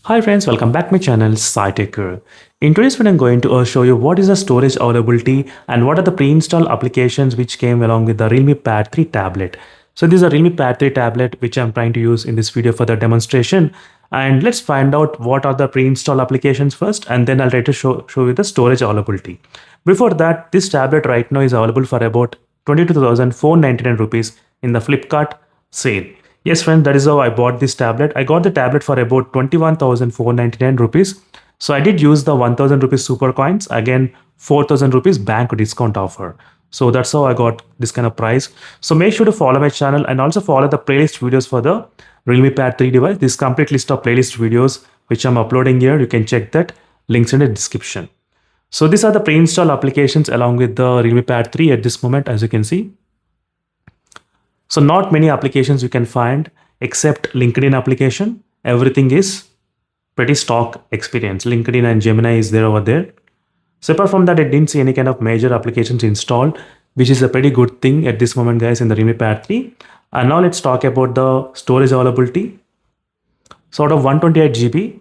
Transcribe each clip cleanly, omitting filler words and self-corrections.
Hi friends, welcome back to my channel SciTech. In today's video, I'm going to show you what is the storage availability and what are the pre-installed applications which came along with the Realme Pad 3 tablet. So this is a Realme Pad 3 tablet which I'm trying to use in this video for the demonstration. And let's find out what are the pre-installed applications first, and then I'll try to show you the storage availability. Before that, this tablet right now is available for about 22,499 rupees in the Flipkart sale. Yes, friend, that is how I bought this tablet. I got the tablet for about 21,499 rupees. So I did use the 1,000 rupees super coins, again 4,000 rupees bank discount offer. So that's how I got this kind of price. So make sure to follow my channel and also follow the playlist videos for the Realme Pad 3 device. This complete list of playlist videos which I'm uploading here. You can check that. Links in the description. So these are the pre-installed applications along with the Realme Pad 3 at this moment, as you can see. So not many applications you can find except LinkedIn application. Everything is pretty stock experience. LinkedIn and Gemini is there over there. So apart from that, I didn't see any kind of major applications installed, which is a pretty good thing at this moment, guys, in the Realme Pad 3. And now let's talk about the storage availability. So out of 128 GB,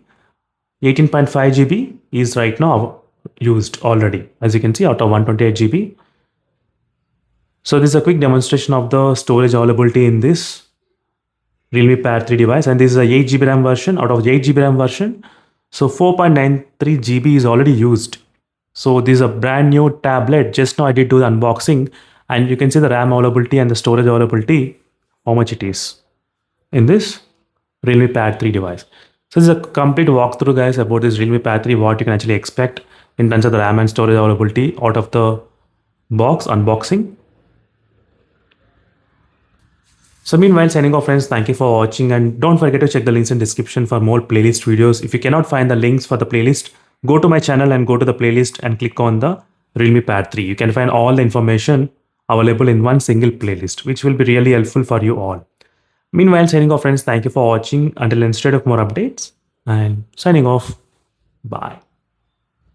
18.5 GB is right now used already. As you can see, out of 128 GB. So this is a quick demonstration of the storage availability in this Realme Pad 3 device, and this is a 8 GB RAM version. Out of the 8 GB RAM version, so 4.93 GB is already used. So this is a brand new tablet. Just now I did do the unboxing, and you can see the RAM availability and the storage availability, how much it is in this Realme Pad 3 device. So this is a complete walkthrough, guys, about this Realme Pad 3, what you can actually expect in terms of the RAM and storage availability out of the box unboxing. So meanwhile, signing off, friends, thank you for watching, and don't forget to check the links in description for more playlist videos. If you cannot find the links for the playlist, go to my channel and go to the playlist and click on the Realme Pad 3. You can find all the information available in one single playlist, which will be really helpful for you all. Meanwhile, signing off, friends, thank you for watching. Until instead of more updates, and signing off. Bye.